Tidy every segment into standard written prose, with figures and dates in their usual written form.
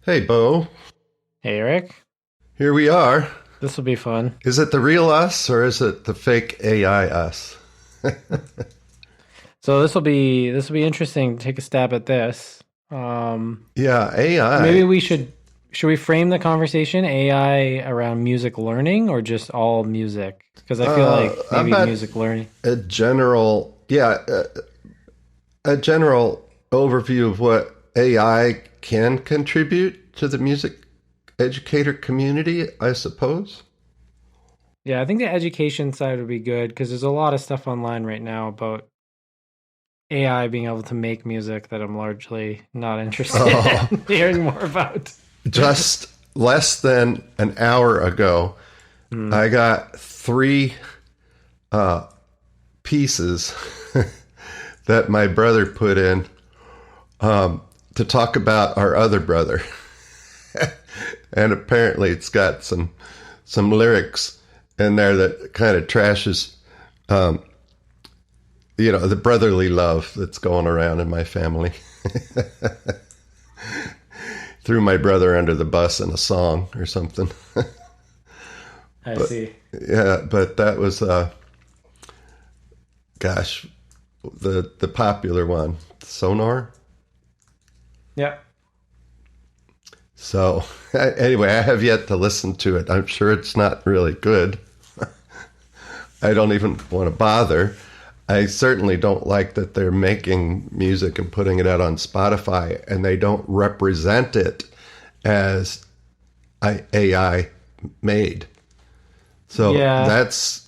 Hey, Beau. Hey, Eric. Here we are. This will be fun. Is it the real us or is it the fake AI us? So this will be interesting. Take a stab at this. Um, Yeah, AI. maybe should we frame the conversation AI around music learning or just all music? Because I feel like How maybe about music learning. a general overview of what AI can contribute to the music educator community, I suppose? Yeah, I think the education side would be good because there's a lot of stuff online right now about AI being able to make music that I'm largely not interested Oh, in hearing more about. just less than an hour ago, Hmm. I got three uh, pieces that my brother put in to talk about our other brother, and apparently it's got some lyrics in there that kind of trashes, the brotherly love that's going around in my family. Threw my brother under the bus in a song or something. I But see. yeah, but that was gosh, the popular one, Sonar. Yeah. So anyway, I have yet to listen to it. I'm sure it's not really good. I don't even want to bother. I certainly don't like that they're making music and putting it out on Spotify and they don't represent it as AI made. So Yeah. that's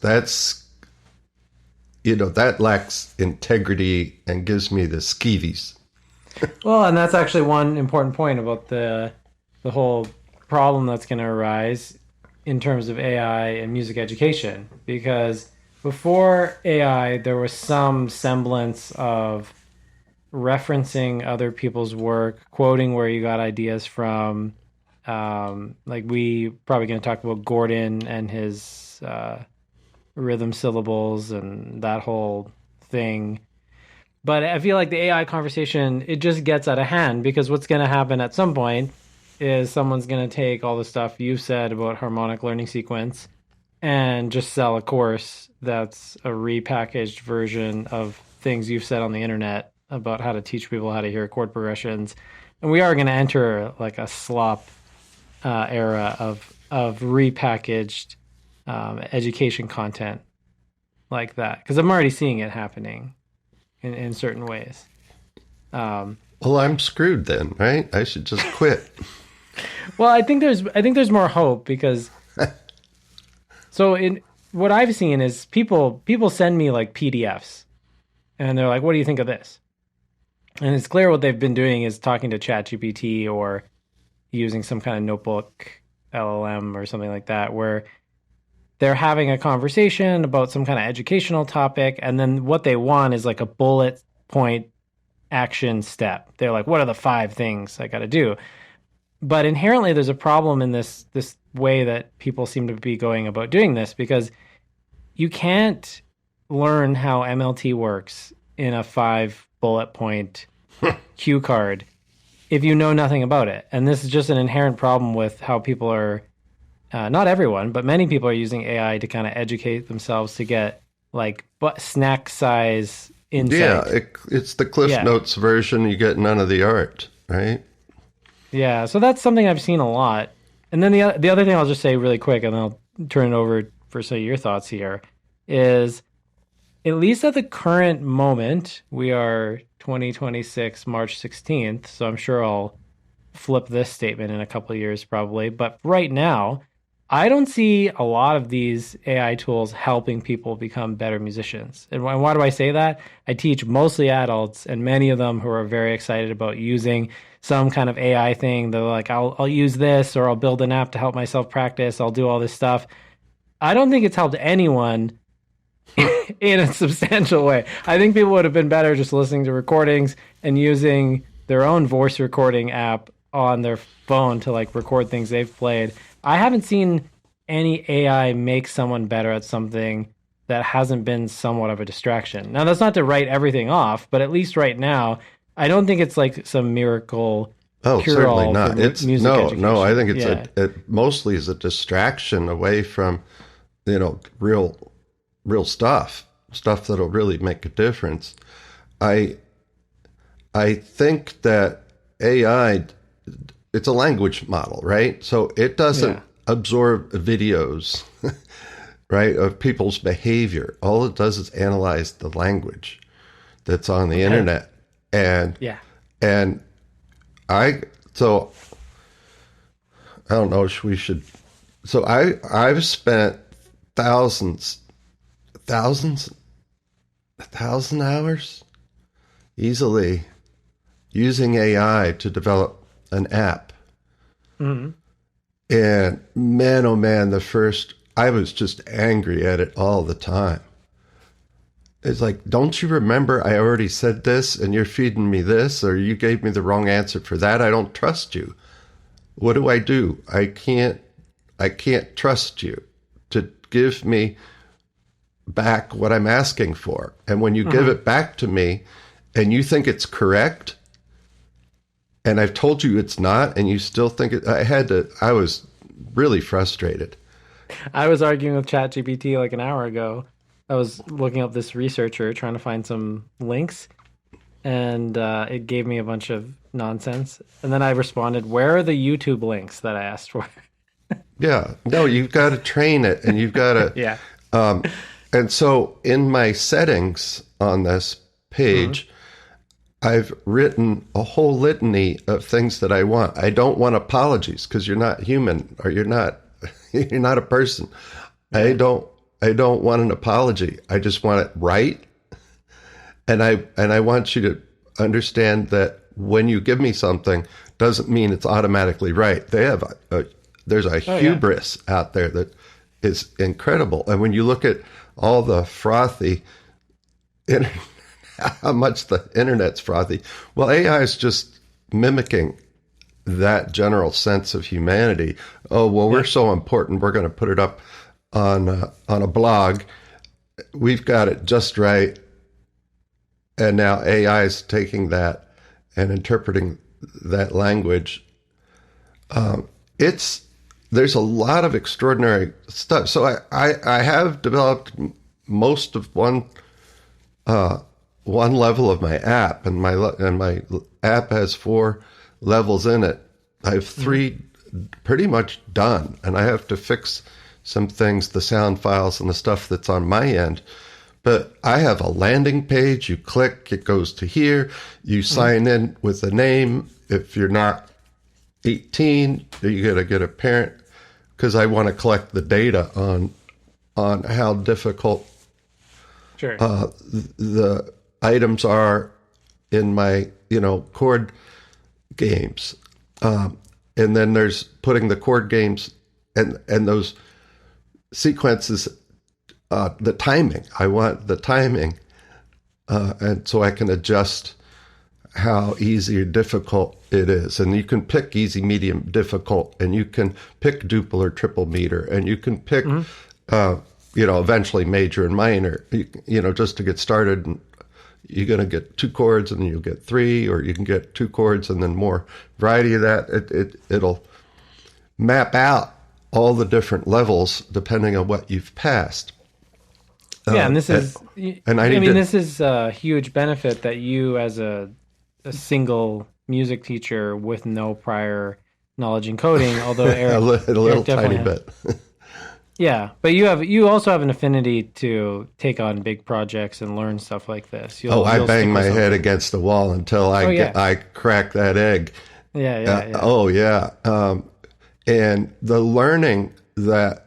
that lacks integrity and gives me the skeevies. Well, and that's actually one important point about the whole problem that's going to arise in terms of AI and music education. Because before AI, there was some semblance of referencing other people's work, quoting where you got ideas from. Like we probably going to talk about Gordon and his rhythm syllables and that whole thing. But I feel like the AI conversation, it just gets out of hand because what's going to happen at some point is someone's going to take all the stuff you've said about harmonic learning sequence and just sell a course that's a repackaged version of things you've said on the internet about how to teach people how to hear chord progressions. And we are going to enter like a slop era of repackaged education content like that because I'm already seeing it happening in certain ways. Um, Well, I'm screwed then, right? I should just quit. well, I think there's more hope because so in what I've seen is people send me like PDFs and they're like, "What do you think of this?" And it's clear what they've been doing is talking to ChatGPT or using some kind of notebook LLM or something like that, where they're having a conversation about some kind of educational topic, and then what they want is like a bullet point action step. They're like, "What are the five things I got to do?" But inherently, there's a problem in this way that people seem to be going about doing this because you can't learn how MLT works in a five bullet point cue card if you know nothing about it. And this is just an inherent problem with how people are, not everyone, but many people are using AI to kind of educate themselves to get like snack size Yeah, insight. it's the Cliff Yeah. Notes version. You get none of the art, right? Yeah. So that's something I've seen a lot. And then the other thing I'll just say really quick, and then I'll turn it over for some of your thoughts here, is at least at the current moment, we are 2026, March 16th. So I'm sure I'll flip this statement in a couple of years probably. But right now, I don't see a lot of these AI tools helping people become better musicians. And why do I say that? I teach mostly adults, and many of them who are very excited about using some kind of AI thing. They're like, I'll use this, or I'll build an app to help myself practice. I'll do all this stuff. I don't think it's helped anyone in a substantial way. I think people would have been better just listening to recordings and using their own voice recording app on their phone to like record things they've played. I haven't seen any AI make someone better at something that hasn't been somewhat of a distraction. Now, that's not to write everything off, but at least right now, I don't think it's like some miracle Oh, certainly cure-all not. for It's music no, education. no. I think it's Yeah. it mostly is a distraction away from, real stuff that'll really make a difference. I I think that AI, it's a language model, right? So it doesn't Yeah. absorb videos, right, of people's behavior. All it does is analyze the language that's on the Okay. internet. And Yeah. and I so I don't know if we should so I've spent thousands thousands a thousand hours easily using AI to develop an app. Hmm. And man, oh man, I was just angry at it all the time. It's like, don't you remember I already said this and you're feeding me this, or you gave me the wrong answer for that? I don't trust you. What do? I can't trust you to give me back what I'm asking for. And when you give it back to me and you think it's correct, and I've told you it's not, and you still think it, I was really frustrated. I was arguing with ChatGPT like an hour ago. I was looking up this researcher trying to find some links, and it gave me a bunch of nonsense. And then I responded, "Where are the YouTube links that I asked for?" Yeah. No, you've got to train it, and you've got to, Yeah. and so in my settings on this page, I've written a whole litany of things that I want. I don't want apologies because you're not human, or you're not you're not a person. I don't want an apology. I just want it right. And I want you to understand that when you give me something doesn't mean it's automatically right. There's a hubris out there that is incredible. And when you look at all the frothy how much the internet's frothy. Well, AI is just mimicking that general sense of humanity. Oh, well, we're so important. We're going to put it up on a blog. We've got it just right. And now AI is taking that and interpreting that language. There's a lot of extraordinary stuff. So I have developed most of one level of my app, and my app has 4 levels in it. I have 3 pretty much done, and I have to fix some things, the sound files and the stuff that's on my end. But I have a landing page. You click, it goes to here. You sign in with a name. If you're not 18, you got to get a parent, because I want to collect the data on how difficult Sure. the items are in my, chord games. And then there's putting the chord games and those sequences, the timing. I want the timing. And so I can adjust how easy or difficult it is. And you can pick easy, medium, difficult, and you can pick duple or triple meter, and you can pick, eventually major and minor, just to get started. And you're going to get 2 chords and then you'll get 3, or you can get 2 chords and then more variety of that. It'll map out all the different levels depending on what you've passed. Yeah, and this is, this is a huge benefit that you, as a single music teacher with no prior knowledge in coding, although Eric, a little Eric tiny has, bit. yeah, but you also have an affinity to take on big projects and learn stuff like this. I bang my head against the wall until I crack that egg. Yeah. Oh yeah, and the learning that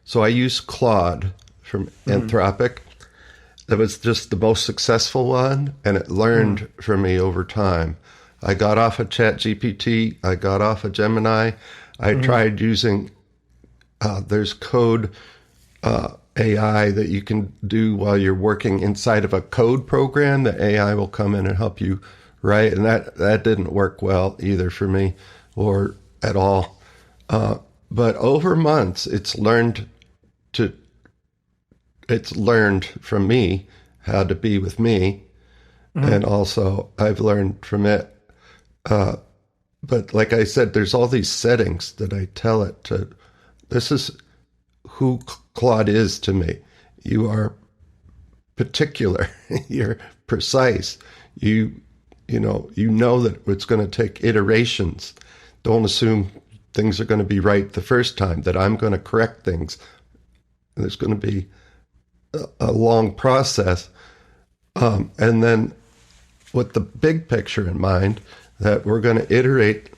so I use Claude from Anthropic. That was just the most successful one, and it learned from me over time. I got off of ChatGPT. I got off of Gemini. I tried using, there's code AI that you can do while you're working inside of a code program. The AI will come in and help you write, and that didn't work well either for me or at all. But over months, it's learned from me how to be with me. And also I've learned from it But like I said, there's all these settings that I tell it to. This is who Claude is to me. You are particular. You're precise. You know that it's going to take iterations. Don't assume things are going to be right the first time, that I'm going to correct things. There's going to be a long process. And then with the big picture in mind, that we're going to iterate,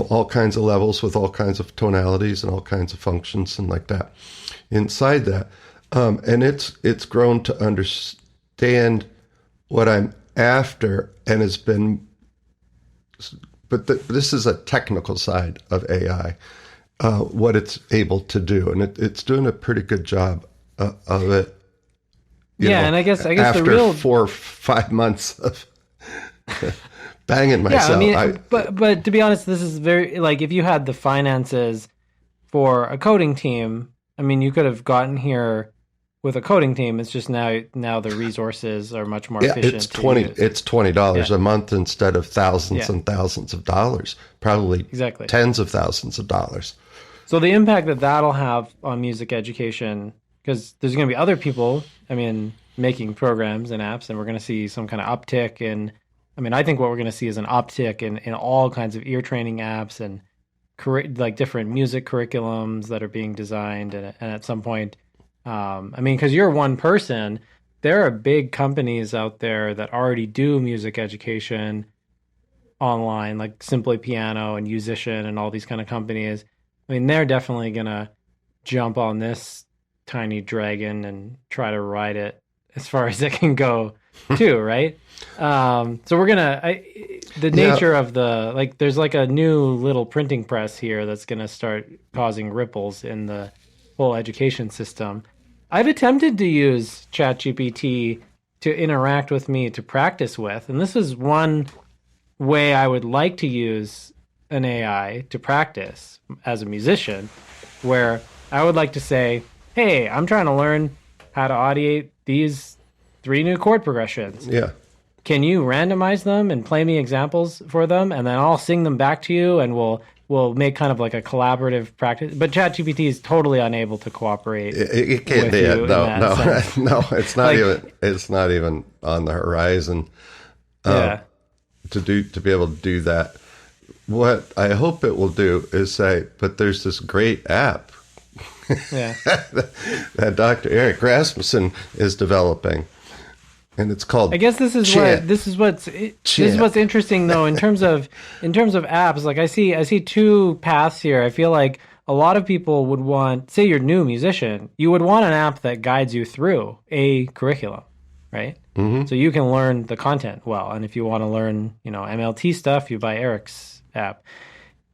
all kinds of levels with all kinds of tonalities and all kinds of functions and like that inside that. And it's grown to understand what I'm after, and has been, but this is a technical side of AI, what it's able to do, and it's doing a pretty good job of it. And I guess after the real 4 or 5 months of banging myself. Yeah, I mean, but to be honest, this is very, like, if you had the finances for a coding team, I mean, you could have gotten here with a coding team. It's just now the resources are much more efficient. It's $20 a month instead of thousands and thousands of dollars, probably tens of thousands of dollars. So the impact that'll have on music education, because there's going to be other people, making programs and apps, and we're going to see some kind of uptick in, I think what we're going to see is an uptick in all kinds of ear training apps and like different music curriculums that are being designed. And at some point, because you're one person, there are big companies out there that already do music education online, like Simply Piano and Musician and all these kind of companies. They're definitely going to jump on this tiny dragon and try to ride it as far as it can go too, right? So we're gonna the nature of the, like, there's like a new little printing press here that's gonna start causing ripples in the whole education system. I've attempted to use ChatGPT to interact with me, to practice with, and this is one way I would like to use an AI to practice as a musician, where I would like to say, hey, I'm trying to learn how to audiate these 3 new chord progressions. Yeah. Can you randomize them and play me examples for them? And then I'll sing them back to you, and we'll make kind of like a collaborative practice. But ChatGPT is totally unable to cooperate. It can't do it. No, it's not even. It's not even on the horizon. To be able to do that. What I hope it will do is say, but there's this great app that Dr. Eric Rasmussen is developing, and it's called. I guess this is what's interesting though in terms of apps. Like I see 2 paths here. I feel like a lot of people would want, say you're a new musician, you would want an app that guides you through a curriculum, right? Mm-hmm. So you can learn the content well, and if you want to learn, MLT stuff, you buy Eric's app.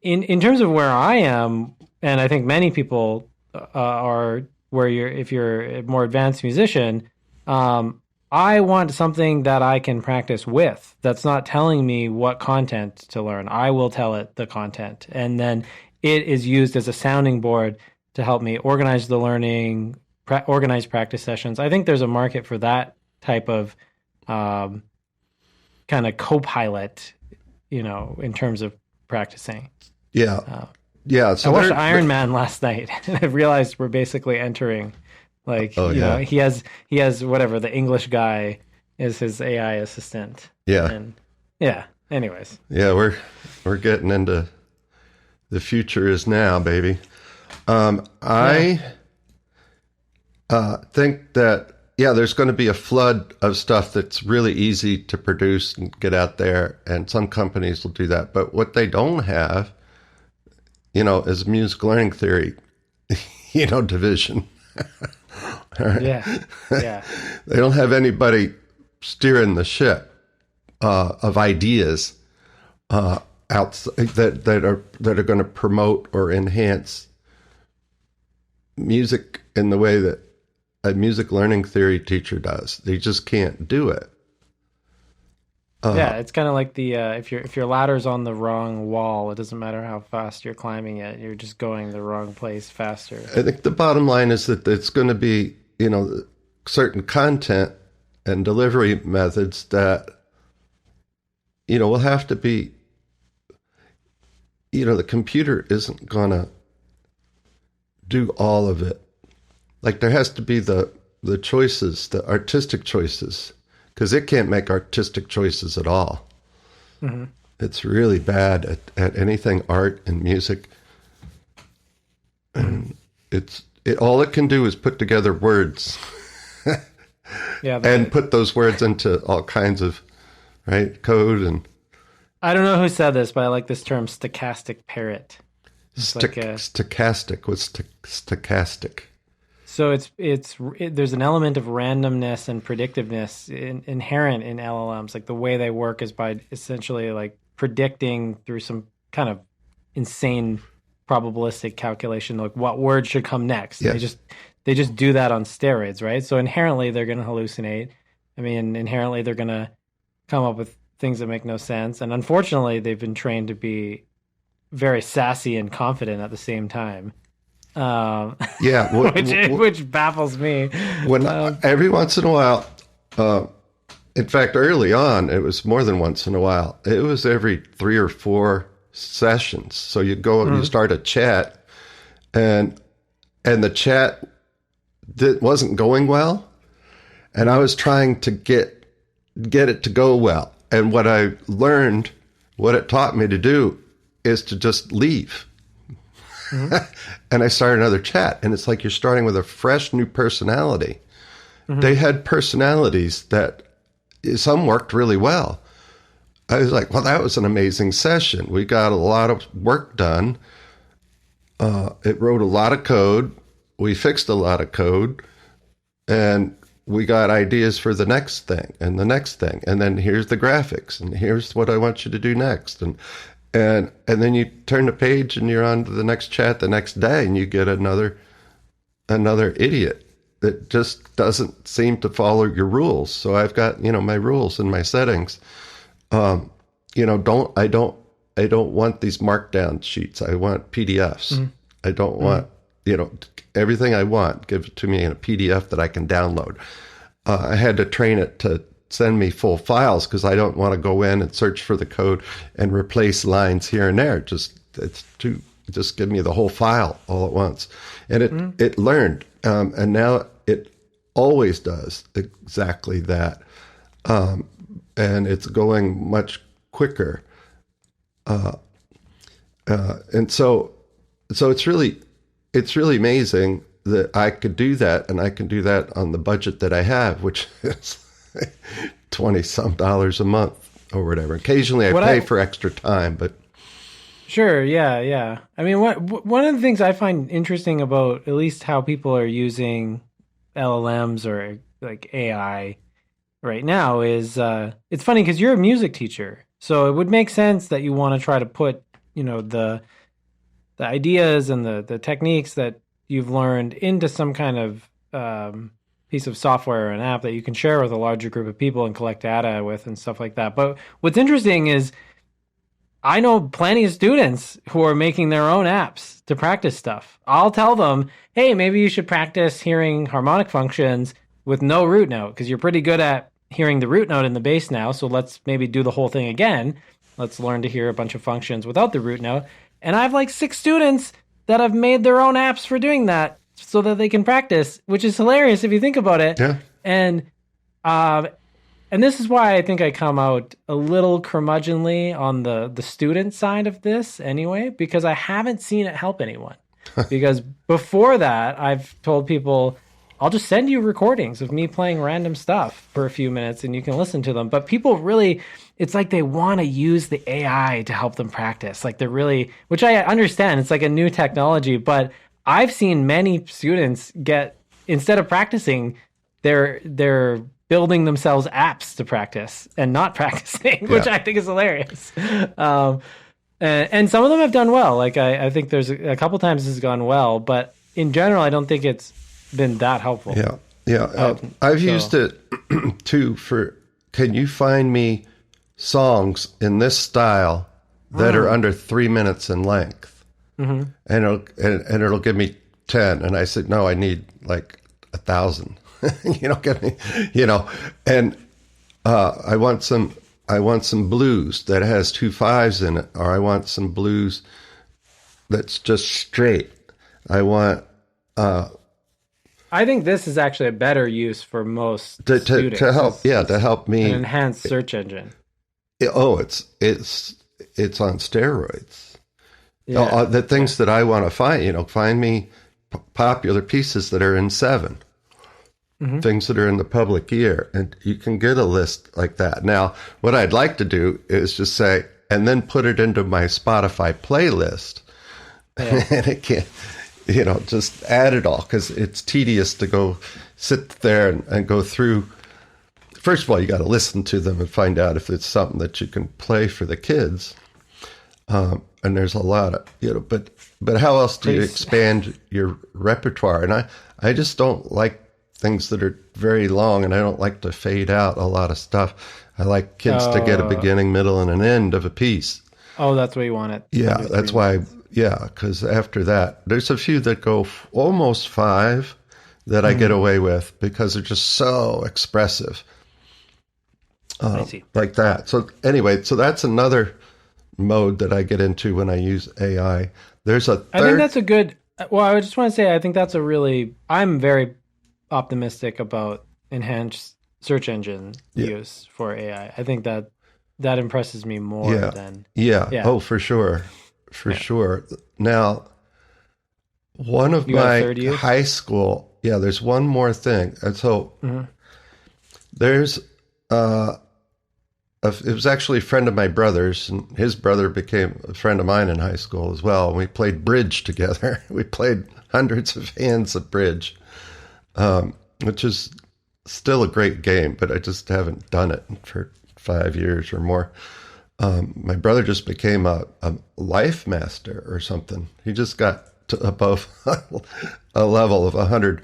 In terms of where I am, and I think many people are where if you're a more advanced musician, I want something that I can practice with, that's not telling me what content to learn. I will tell it the content, and then it is used as a sounding board to help me organize the learning, organize practice sessions. I think there's a market for that type of kind of co-pilot, in terms of practicing. Yeah. So I watched Iron Man last night, and I realized we're basically entering, like, he has whatever, the English guy is his AI assistant. Yeah. And anyways. Yeah, we're getting into the future is now, baby. I think that, there's going to be a flood of stuff that's really easy to produce and get out there, and some companies will do that. But what they don't have, is music learning theory, division. Right? Yeah. They don't have anybody steering the ship of ideas that are going to promote or enhance music in the way that a music learning theory teacher does. They just can't do it. It's kind of like the if your ladder's on the wrong wall, it doesn't matter how fast you're climbing it, you're just going the wrong place faster. I think the bottom line is that it's going to be, certain content and delivery methods that, will have to be the computer isn't going to do all of it. Like there has to be the choices, the artistic choices, because it can't make artistic choices at all. Mm-hmm. It's really bad at anything art and music. And all it can do is put together words. Yeah, and put those words into all kinds of code. And I don't know who said this, but I like this term, stochastic parrot. Stochastic. What's stochastic? So there's an element of randomness and predictiveness inherent in LLMs. Like the way they work is by essentially like predicting through some kind of insane probabilistic calculation, like what word should come next. Yes. They just do that on steroids, right? So inherently they're going to hallucinate. I mean, inherently they're going to come up with things that make no sense. And unfortunately, they've been trained to be very sassy and confident at the same time. Which baffles me. Every once in a while, in fact, early on, it was more than once in a while. It was every 3 or 4 sessions. So you go and you start a chat, and the chat wasn't going well, and I was trying to get it to go well. And what I learned, what it taught me to do, is to just leave. Mm-hmm. And I started another chat, and it's like you're starting with a fresh new personality. Mm-hmm. They had personalities that some worked really well. I was like, well, that was an amazing session. We got a lot of work done. It wrote a lot of code. We fixed a lot of code, and we got ideas for the next thing and the next thing. And then here's the graphics, and here's what I want you to do next. And then you turn the page and you're on to the next chat the next day, and you get another idiot that just doesn't seem to follow your rules. So I've got, my rules and my settings. I don't want these markdown sheets. I want PDFs. Mm-hmm. I don't want, everything I want, give it to me in a PDF that I can download. I had to train it to send me full files because I don't want to go in and search for the code and replace lines here and there. Just give me the whole file all at once. And it learned. And now it always does exactly that. And it's going much quicker. And so it's really amazing that I could do that, and I can do that on the budget that I have, which is $20-some a month or whatever. Occasionally I pay for extra time, but sure, yeah. I mean, one of the things I find interesting about at least how people are using LLMs or like AI right now is it's funny because you're a music teacher, so it would make sense that you want to try to put the ideas and the techniques that you've learned into some kind of piece of software or an app that you can share with a larger group of people and collect data with and stuff like that. But what's interesting is I know plenty of students who are making their own apps to practice stuff. I'll tell them, hey, maybe you should practice hearing harmonic functions with no root note because you're pretty good at hearing the root note in the bass now. So let's maybe do the whole thing again. Let's learn to hear a bunch of functions without the root note. And I have like 6 students that have made their own apps for doing that so that they can practice, which is hilarious if you think about it. Yeah. And this is why I think I come out a little curmudgeonly on the student side of this anyway, because I haven't seen it help anyone. Because before that, I've told people, I'll just send you recordings of me playing random stuff for a few minutes and you can listen to them. But people really, it's like they want to use the AI to help them practice. Like they're really, which I understand, it's like a new technology, but I've seen many students get, instead of practicing, they're building themselves apps to practice and not practicing, which I think is hilarious. And some of them have done well. Like I think there's a couple times this has gone well, but in general, I don't think it's been that helpful. Yeah. I've used it too can you find me songs in this style that are under 3 minutes in length? Mm-hmm. And it'll give me 10. And I said, no, I need like 1,000. Get me, and I want some I want some blues that has 2 5s in it, or I want some blues that's just straight. I want I think this is actually a better use for most to students. help, to help me. An enhanced search engine. It's on steroids. Yeah. The things that I want to find, find me popular pieces that are in 7, things that are in the public ear, and you can get a list like that. Now, what I'd like to do is just say, and then put it into my Spotify playlist, and it can't, just add it all, because it's tedious to go sit there and go through. First of all, you got to listen to them and find out if it's something that you can play for the kids. And there's a lot of, but how else do you expand your repertoire? And I just don't like things that are very long, and I don't like to fade out a lot of stuff. I like kids to get a beginning, middle, and an end of a piece. Oh, that's what you want it. Yeah, that's why. Yeah, because after that, there's a few that go almost 5 that I get away with because they're just so expressive. I see. Like that. So anyway, that's another mode that I get into when I use AI. There's a third. I think that's a good. Well, I just want to say I think that's I'm very optimistic about enhanced search engine use for AI. I think that impresses me more than. Yeah. Oh, for sure. Sure. Now, one of my high school, there's one more thing. And so there's, it was actually a friend of my brother's, and his brother became a friend of mine in high school as well. And we played bridge together. We played hundreds of hands of bridge, which is still a great game, but I just haven't done it for 5 years or more. My brother just became a life master or something. He just got to above a level of 100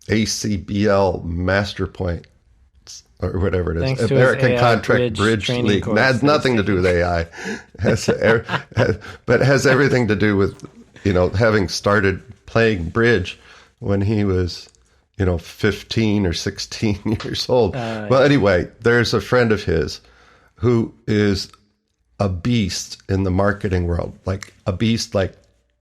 ACBL master points or whatever it is. Thanks American Contract Bridge League. That has nothing to do with AI, but it has everything to do with, having started playing bridge when he was, 15 or 16 years old. Well, anyway, there's a friend of his who is a beast in the marketing world, like a beast, like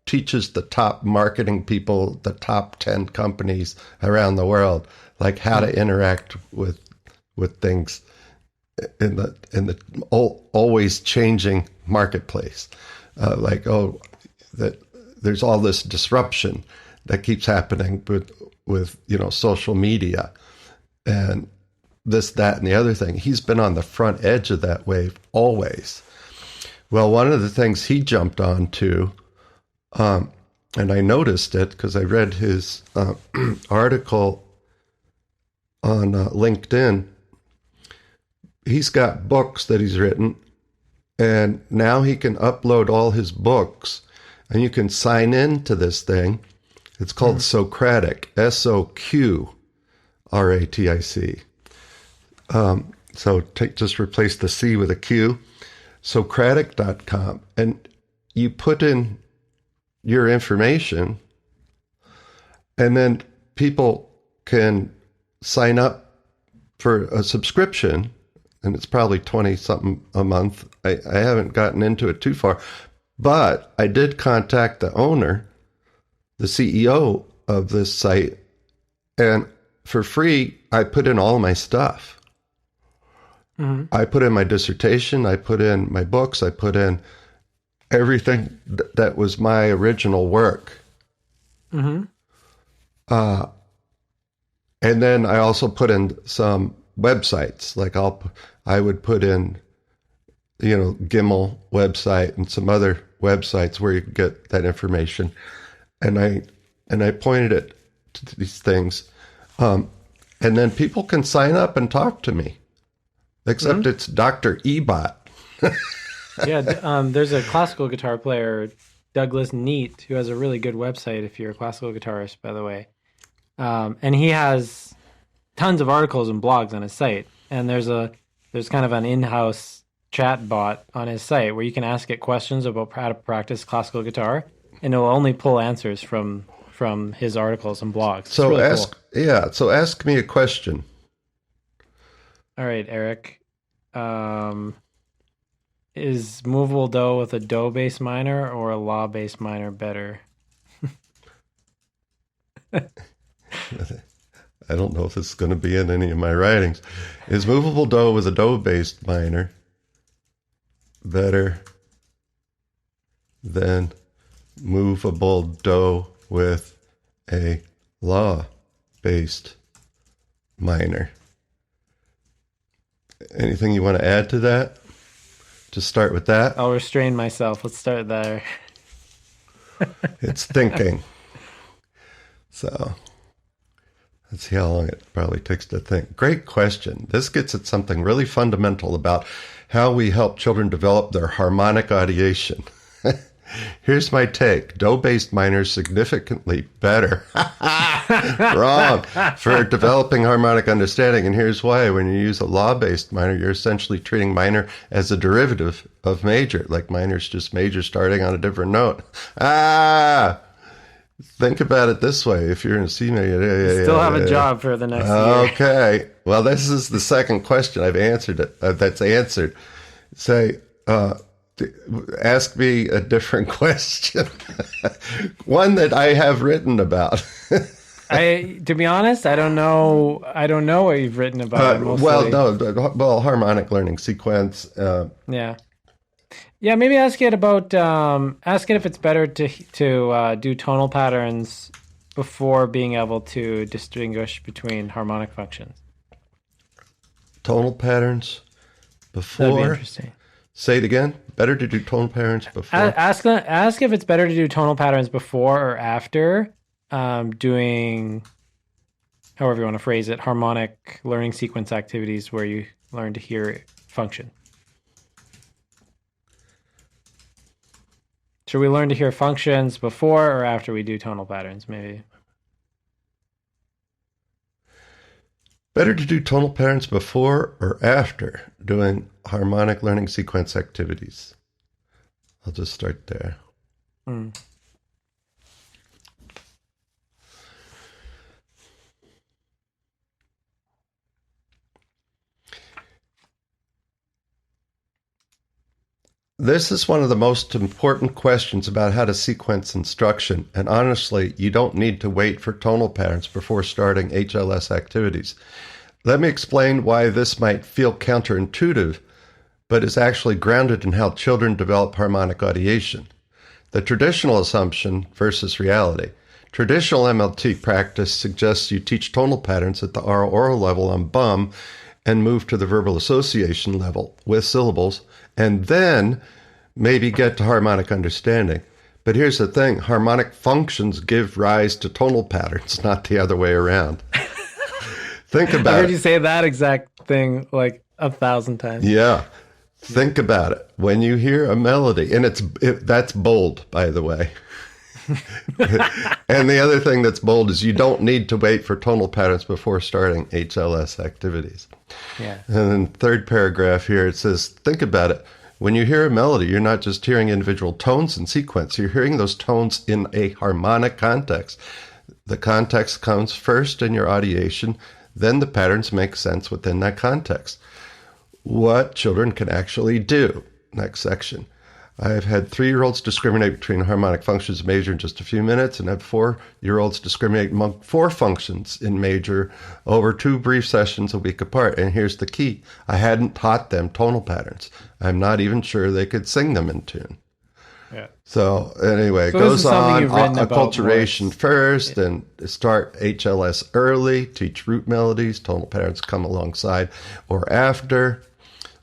teaches the top marketing people, the top 10 companies around the world, like how to interact with things in the always changing marketplace. That there's all this disruption that keeps happening with social media and this, that, and the other thing. He's been on the front edge of that wave always. Well, one of the things he jumped on to, and I noticed it because I read his article on LinkedIn. He's got books that he's written, and now he can upload all his books, and you can sign in to this thing. It's called Socratic, SOQRATIC. So just replace the C with a Q, Socratic.com, and you put in your information, and then people can sign up for a subscription, and it's probably 20-something a month. I haven't gotten into it too far, but I did contact the owner, the CEO of this site, and for free, I put in all my stuff. I put in my dissertation, I put in my books, I put in everything that was my original work. And then I also put in some websites, like I would put in, Gimel website and some other websites where you could get that information. And I pointed it to these things. And then people can sign up and talk to me. Except it's Dr. Ebot. There's a classical guitar player, Douglas Neat, who has a really good website if you're a classical guitarist, by the way. And he has tons of articles and blogs on his site. And there's kind of an in-house chat bot on his site where you can ask it questions about how to practice classical guitar, and it will only pull answers from his articles and blogs. So really ask cool. So ask me a question. All right, Eric. Is movable do with a do-based minor or a law-based minor better? I don't know if this is going to be in any of my writings. Is movable do with a do-based minor better than movable do with a law-based minor? Anything you want to add to that? Just start with that. I'll restrain myself. Let's start there. It's thinking. So let's see how long it probably takes to think. Great question. This gets at something really fundamental about how we help children develop their harmonic audiation. Here's my take. Do-based minors significantly better. Wrong. For developing harmonic understanding. And here's why. When you use a law-based minor, you're essentially treating minor as a derivative of major. Like minor's just major starting on a different note. Think about it this way. If you're in a C major... Still have a job for the next year. Okay. Well, this is the second question I've answered it. That's answered. Say... ask me a different question. One that I have written about. To be honest, I don't know what you've written about. Harmonic learning sequence. Yeah. Maybe ask it about. Ask it if it's better to do tonal patterns before being able to distinguish between harmonic functions. Tonal patterns before. That'd be interesting. Say it again. Better to do tonal patterns before. Ask if it's better to do tonal patterns before or after doing, however you want to phrase it, harmonic learning sequence activities where you learn to hear function. Should we learn to hear functions before or after we do tonal patterns? Maybe. Better to do tonal patterns before or after doing harmonic learning sequence activities. I'll just start there. This is one of the most important questions about how to sequence instruction, and honestly, you don't need to wait for tonal patterns before starting HLS activities. Let me explain why this might feel counterintuitive, but is actually grounded in how children develop harmonic audiation. The traditional assumption versus reality. Traditional MLT practice suggests you teach tonal patterns at the oral level on bum and move to the verbal association level with syllables, and then maybe get to harmonic understanding. But here's the thing, harmonic functions give rise to tonal patterns, not the other way around. Think about it. I heard you say that exact thing like 1,000 times. Yeah. Think about it. When you hear a melody, and that's bold, by the way. And the other thing that's bold is you don't need to wait for tonal patterns before starting HLS activities. Yeah. And then third paragraph here, it says, think about it. When you hear a melody, you're not just hearing individual tones in sequence. You're hearing those tones in a harmonic context. The context comes first in your audiation, then the patterns make sense within that context. What children can actually do. Next section. I've had 3-year-olds discriminate between harmonic functions of major in just a few minutes, and had 4-year-olds discriminate among 4 functions in major over 2 brief sessions a week apart. And here's the key. I hadn't taught them tonal patterns. I'm not even sure they could sing them in tune. Yeah. So anyway, it goes on, acculturation first, Yeah. and start HLS early, teach root melodies, tonal patterns come alongside or after.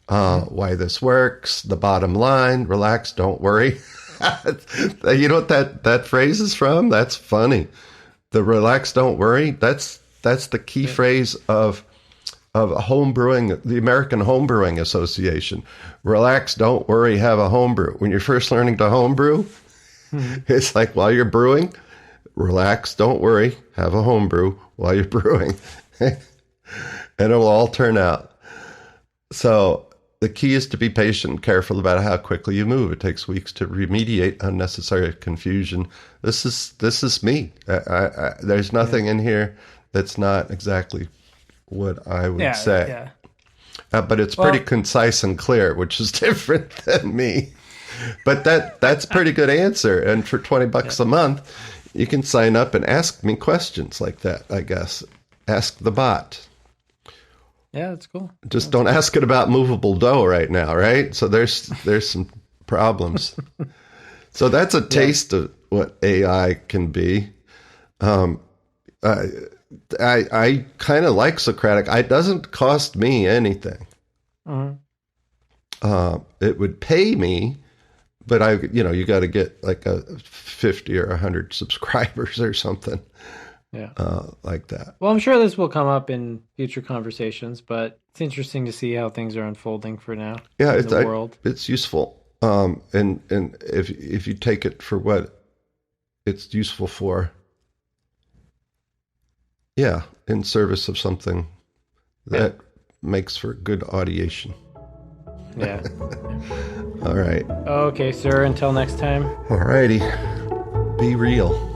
Why this works, the bottom line, relax, don't worry. You know what that phrase is from? That's funny. The relax, don't worry, that's the key phrase of homebrewing, the American Homebrewing Association. Relax, don't worry, have a homebrew. When you're first learning to homebrew, it's like while you're brewing, relax, don't worry, have a homebrew while you're brewing. And it will all turn out. So the key is to be patient and careful about how quickly you move. It takes weeks to remediate unnecessary confusion. This is me. There's nothing in here that's not exactly what I would say. Yeah. But it's pretty concise and clear, which is different than me. But that's a pretty good answer. And for $20 a month, you can sign up and ask me questions like that, I guess. Ask the bot. Yeah, that's cool. Just don't ask it about movable dough right now, right? So there's some problems. So that's a taste of what AI can be. I kind of like Socratic. It doesn't cost me anything. It would pay me, but you got to get like a 50 or 100 subscribers or something. Yeah. Like that. Well, I'm sure this will come up in future conversations, but it's interesting to see how things are unfolding for now. Yeah, in the world. It's useful. And if you take it for what it's useful for, in service of something that makes for good audiation. Yeah. All right. Okay, sir. Until next time. All righty. Be real.